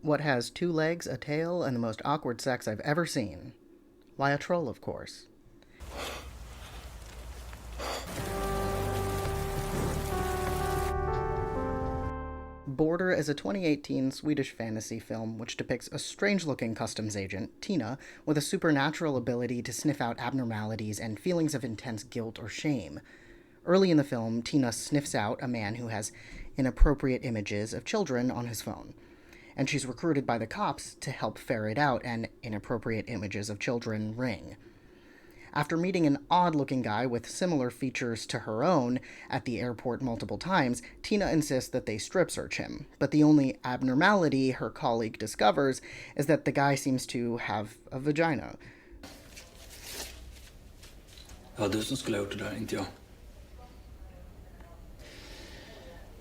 What has 2 legs, a tail, and the most awkward sex I've ever seen? Why, a troll, of course. Border is a 2018 Swedish fantasy film which depicts a strange-looking customs agent, Tina, with a supernatural ability to sniff out abnormalities and feelings of intense guilt or shame. Early in the film, Tina sniffs out a man who has inappropriate images of children on his phone, and she's recruited by the cops to help ferret out an inappropriate images of children ring. After meeting an odd-looking guy with similar features to her own at the airport multiple times, Tina insists that they strip search him, but the only abnormality her colleague discovers is that the guy seems to have a vagina. Ja, du som skulle ha gjort det där, inte jag.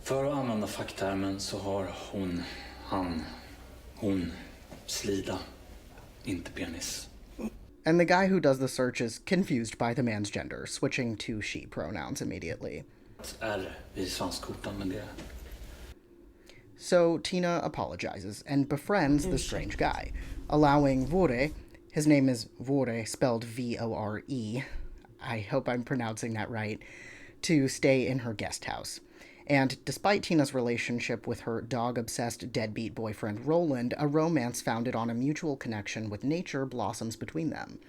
För att använda facktermen så har hon slida, inte penis. And the guy who does the search is confused by the man's gender, switching to she pronouns immediately. I svanskotan, men det. So Tina apologizes and befriends the strange guy, allowing Vore, his name is Vore, spelled V-O-R-E, I hope I'm pronouncing that right, to stay in her guest house. And despite Tina's relationship with her dog-obsessed deadbeat boyfriend Roland, a romance founded on a mutual connection with nature blossoms between them.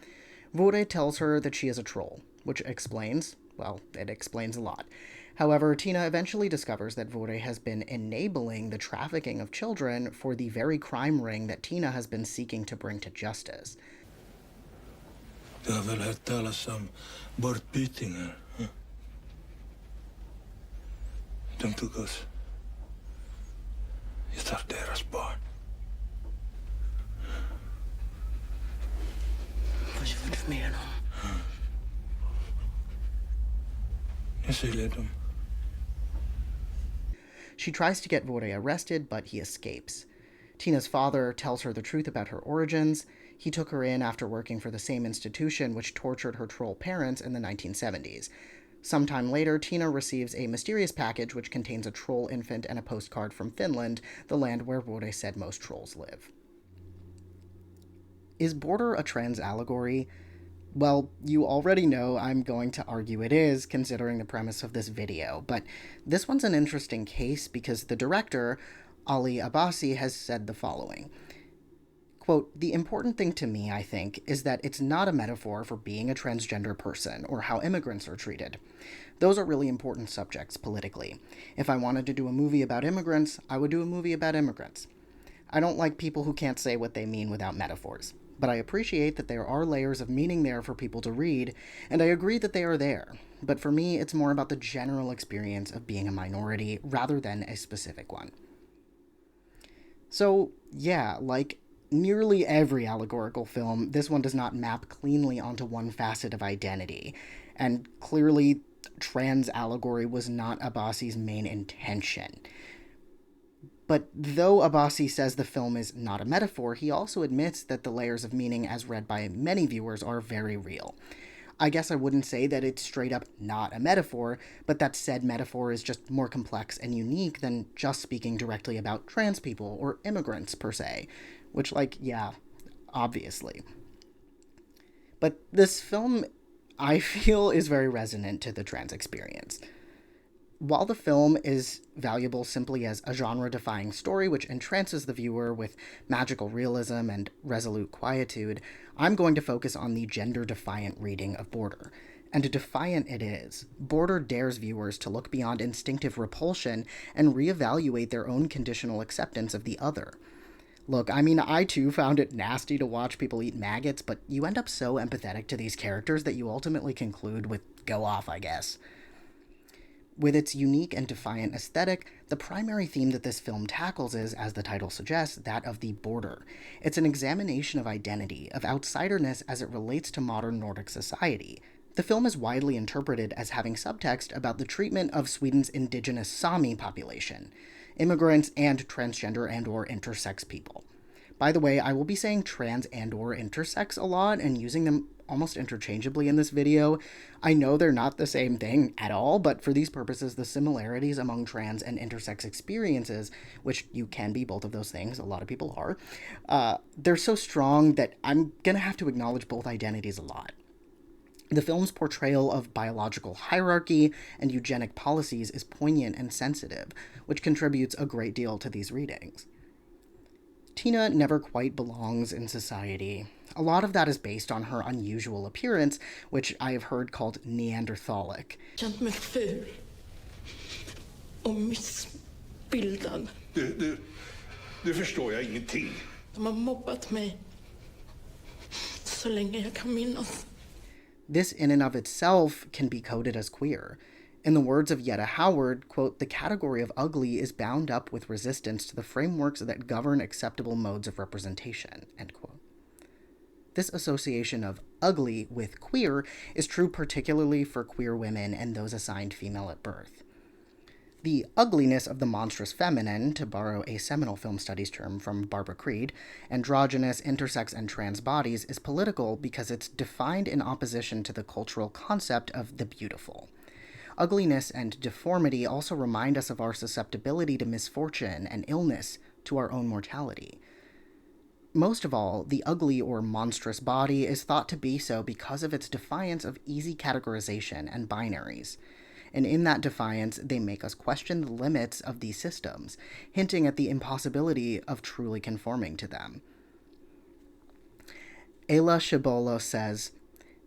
Vore tells her that she is a troll, which explains, well, it explains a lot. However, Tina eventually discovers that Vore has been enabling the trafficking of children for the very crime ring that Tina has been seeking to bring to justice. Du har väl hört talas om bortbytingar? De tog oss. Jag tar deras barn. Vad gör du med dem? Jag säljer dem. She tries to get Vore arrested, but he escapes. Tina's father tells her the truth about her origins. He took her in after working for the same institution which tortured her troll parents in the 1970s. Sometime later, Tina receives a mysterious package which contains a troll infant and a postcard from Finland, the land where Vore said most trolls live. Is Border a trans allegory? Well, you already know I'm going to argue it is, considering the premise of this video, but this one's an interesting case because the director, Ali Abbasi, has said the following. Quote, "The important thing to me, I think, is that it's not a metaphor for being a transgender person or how immigrants are treated. Those are really important subjects politically. If I wanted to do a movie about immigrants, I would do a movie about immigrants. I don't like people who can't say what they mean without metaphors, but I appreciate that there are layers of meaning there for people to read, and I agree that they are there. But for me, it's more about the general experience of being a minority rather than a specific one." So, yeah, like nearly every allegorical film, this one does not map cleanly onto one facet of identity, and clearly trans allegory was not Abbasi's main intention. But though Abbasi says the film is not a metaphor, he also admits that the layers of meaning as read by many viewers are very real. I guess I wouldn't say that it's straight up not a metaphor, but that said metaphor is just more complex and unique than just speaking directly about trans people or immigrants per se. Which, like, yeah, obviously. But this film, I feel, is very resonant to the trans experience. While the film is valuable simply as a genre-defying story which entrances the viewer with magical realism and resolute quietude, I'm going to focus on the gender-defiant reading of Border. And defiant it is. Border dares viewers to look beyond instinctive repulsion and reevaluate their own conditional acceptance of the other. Look, I mean, I too found it nasty to watch people eat maggots, but you end up so empathetic to these characters that you ultimately conclude with go off, I guess. With its unique and defiant aesthetic, the primary theme that this film tackles is, as the title suggests, that of the border. It's an examination of identity, of outsiderness as it relates to modern Nordic society. The film is widely interpreted as having subtext about the treatment of Sweden's indigenous Sami population, immigrants and transgender and/or intersex people. By the way, I will be saying trans and/or intersex a lot and using them almost interchangeably in this video. I know they're not the same thing at all, but for these purposes, the similarities among trans and intersex experiences, which you can be both of those things, a lot of people are, they're so strong that I'm gonna have to acknowledge both identities a lot. The film's portrayal of biological hierarchy and eugenic policies is poignant and sensitive, which contributes a great deal to these readings. Tina never quite belongs in society. A lot of that is based on her unusual appearance, which I have heard called Neanderthalic. Känt mig ful och missbildad. Det förstår jag ingenting. De har mobbat mig så länge jag kan minnas. This in and of itself can be coded as queer. In the words of Yetta Howard, quote, "The category of ugly is bound up with resistance to the frameworks that govern acceptable modes of representation," end quote. This association of ugly with queer is true particularly for queer women and those assigned female at birth. The ugliness of the monstrous feminine, to borrow a seminal film studies term from Barbara Creed, androgynous, intersex, and trans bodies is political because it's defined in opposition to the cultural concept of the beautiful. Ugliness and deformity also remind us of our susceptibility to misfortune and illness, to our own mortality. Most of all, the ugly or monstrous body is thought to be so because of its defiance of easy categorization and binaries. And in that defiance, they make us question the limits of these systems, hinting at the impossibility of truly conforming to them. Ayla Shibolo says,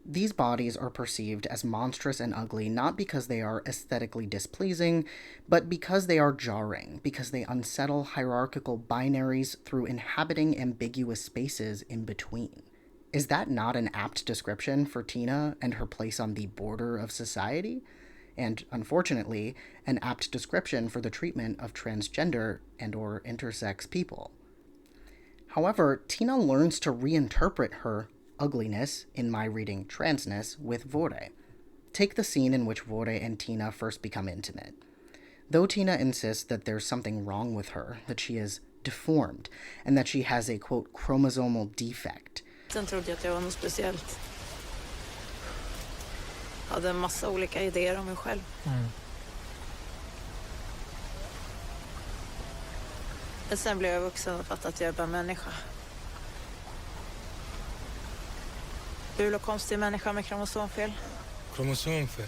"These bodies are perceived as monstrous and ugly not because they are aesthetically displeasing, but because they are jarring, because they unsettle hierarchical binaries through inhabiting ambiguous spaces in between." Is that not an apt description for Tina and her place on the border of society? And, unfortunately, an apt description for the treatment of transgender and or intersex people. However, Tina learns to reinterpret her ugliness, in my reading transness, with Vore. Take the scene in which Vore and Tina first become intimate. Though Tina insists that there's something wrong with her, that she is deformed, and that she has a, quote, chromosomal defect. Sen trodde jag att jag var något speciellt. Hade en massa olika idéer om mig själv. Men sen blev jag vuxen och fattade att jag är bara människa. Ful och konstig människa med kromosomfel. Kromosomfel?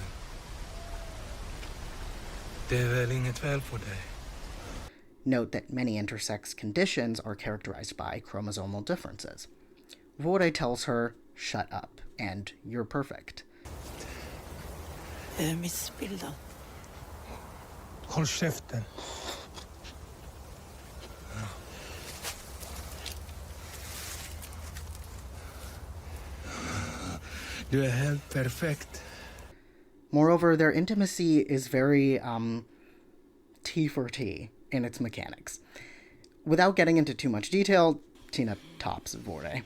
Det är väl inget fel på dig? Note that many intersex conditions are characterized by chromosomal differences. Vore tells her, "Shut up," and "You're perfect." Jag är missbildad. Håll käften. Du är helt perfekt. Moreover, their intimacy is very T for T in its mechanics. Without getting into too much detail, Tina tops Vore.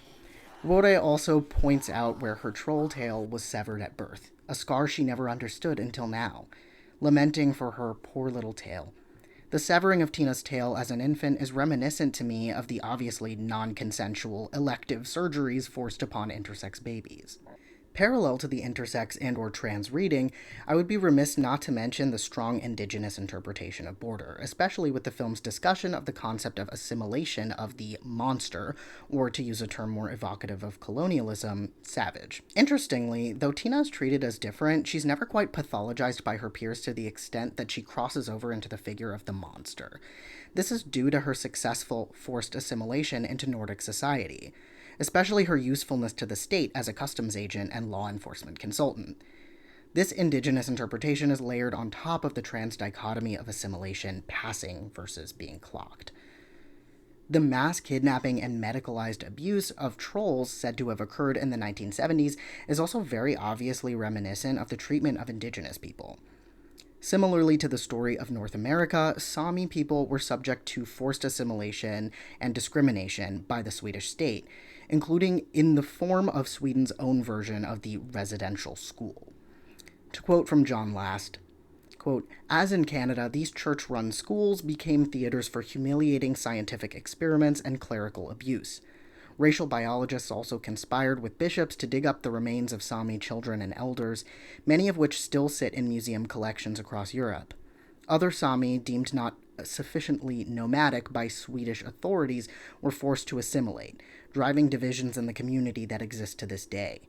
Vore also points out where her troll tail was severed at birth, a scar she never understood until now, lamenting for her poor little tail. The severing of Tina's tail as an infant is reminiscent to me of the obviously non-consensual elective surgeries forced upon intersex babies. Parallel to the intersex and or trans reading, I would be remiss not to mention the strong indigenous interpretation of border, especially with the film's discussion of the concept of assimilation of the monster, or to use a term more evocative of colonialism, savage. Interestingly, though Tina is treated as different, she's never quite pathologized by her peers to the extent that she crosses over into the figure of the monster. This is due to her successful forced assimilation into Nordic society, especially her usefulness to the state as a customs agent and law enforcement consultant. This indigenous interpretation is layered on top of the trans dichotomy of assimilation, passing versus being clocked. The mass kidnapping and medicalized abuse of trolls said to have occurred in the 1970s is also very obviously reminiscent of the treatment of indigenous people. Similarly to the story of North America, Sami people were subject to forced assimilation and discrimination by the Swedish state, including in the form of Sweden's own version of the residential school. To quote from John Last, quote, "As in Canada, these church-run schools became theaters for humiliating scientific experiments and clerical abuse. Racial biologists also conspired with bishops to dig up the remains of Sami children and elders, many of which still sit in museum collections across Europe. Other Sami, deemed not sufficiently nomadic by Swedish authorities, were forced to assimilate, driving divisions in the community that exist to this day.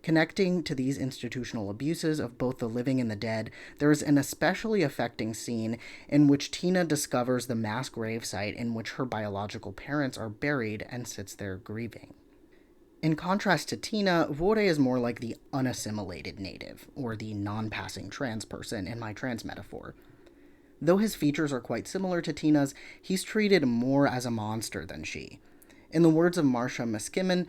Connecting to these institutional abuses of both the living and the dead, there is an especially affecting scene in which Tina discovers the mass gravesite in which her biological parents are buried and sits there grieving. In contrast to Tina, Vore is more like the unassimilated native, or the non-passing trans person in my trans metaphor. Though his features are quite similar to Tina's, he's treated more as a monster than she. In the words of Marcia Miskimen,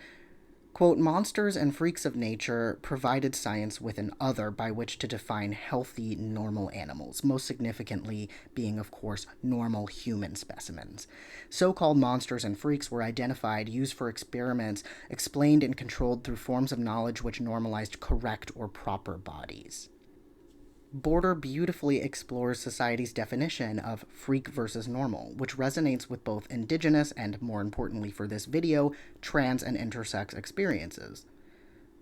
quote, monsters and freaks of nature provided science with an other by which to define healthy, normal animals, most significantly being, of course, normal human specimens. So-called monsters and freaks were identified, used for experiments, explained and controlled through forms of knowledge which normalized correct or proper bodies. Border beautifully explores society's definition of freak versus normal, which resonates with both indigenous and, more importantly for this video, trans and intersex experiences.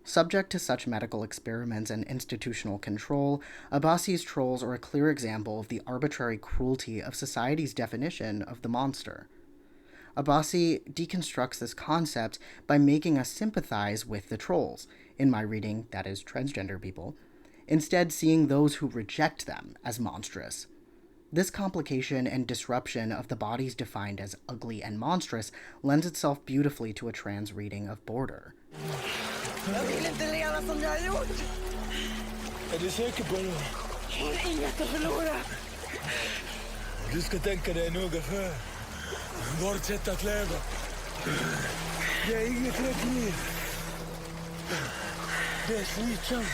Subject to such medical experiments and institutional control, Abbasi's trolls are a clear example of the arbitrary cruelty of society's definition of the monster. Abbasi deconstructs this concept by making us sympathize with the trolls, in my reading, that is, transgender people, instead seeing those who reject them as monstrous. This complication and disruption of the bodies defined as ugly and monstrous lends itself beautifully to a trans reading of Border. Är du säker på det? Jag har inget att förlora. Du ska tänka dig noga för. Vårt sätt att leva. Det är inget rätt liv. Det är slitsamt.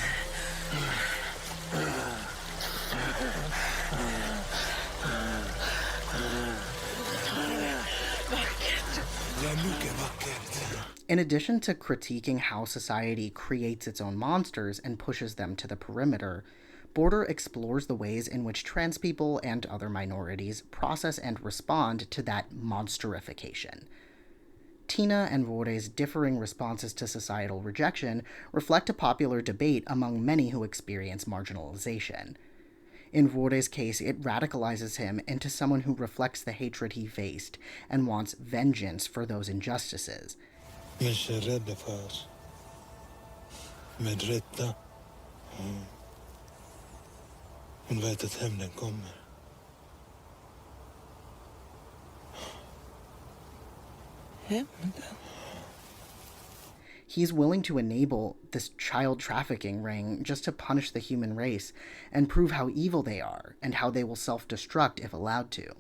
In addition to critiquing how society creates its own monsters and pushes them to the perimeter, Border explores the ways in which trans people and other minorities process and respond to that monsterification. Tina and Vore's differing responses to societal rejection reflect a popular debate among many who experience marginalization. In Vore's case, it radicalizes him into someone who reflects the hatred he faced and wants vengeance for those injustices. Människor är rädda för oss. Med rätta. Hon vet att hämnden kommer. He's willing to enable this child trafficking ring just to punish the human race and prove how evil they are and how they will self-destruct if allowed to.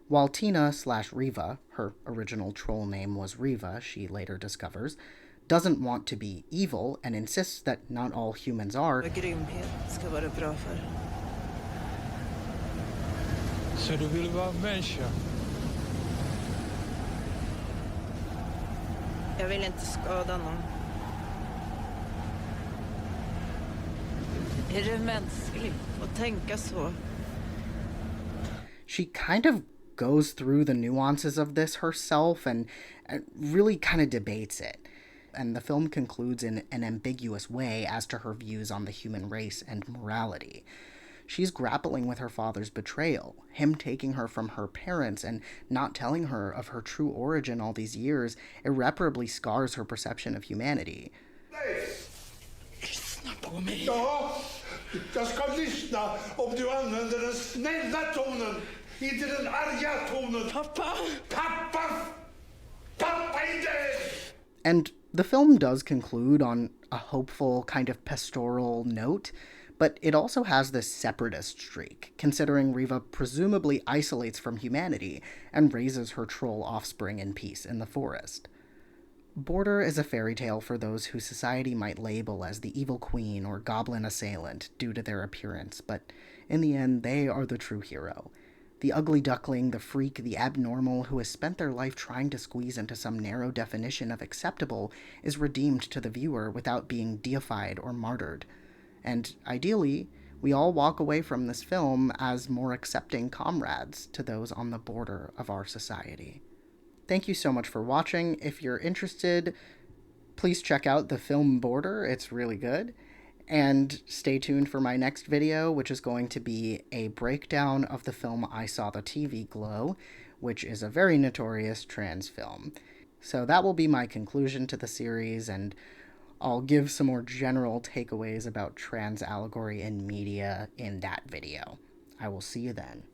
While Tina/Riva, her original troll name was Riva, she later discovers, doesn't want to be evil and insists that not all humans are, Så du vill vara människa? Jag vill inte skada någon. Är det mänskligt att tänka så? she kind of goes through the nuances of this herself and really kind of debates it. And the film concludes in an ambiguous way as to her views on the human race and morality. She's grappling with her father's betrayal, him taking her from her parents and not telling her of her true origin all these years irreparably scars her perception of humanity. Lyssna på mig. Ja, jag ska lyssna om du använder den snälla tonen, inte den arga tonen. Pappa! Pappa! Pappa är död! And the film does conclude on a hopeful, kind of pastoral note, but it also has this separatist streak, considering Riva presumably isolates from humanity and raises her troll offspring in peace in the forest. Border is a fairy tale for those who society might label as the evil queen or goblin assailant due to their appearance, but in the end, they are the true hero. The ugly duckling, the freak, the abnormal who has spent their life trying to squeeze into some narrow definition of acceptable is redeemed to the viewer without being deified or martyred. And ideally, we all walk away from this film as more accepting comrades to those on the border of our society. Thank you so much for watching. If you're interested, please check out the film Border. It's really good. And stay tuned for my next video, which is going to be a breakdown of the film I Saw the TV Glow, which is a very notorious trans film. So that will be my conclusion to the series, and I'll give some more general takeaways about trans allegory in media in that video. I will see you then.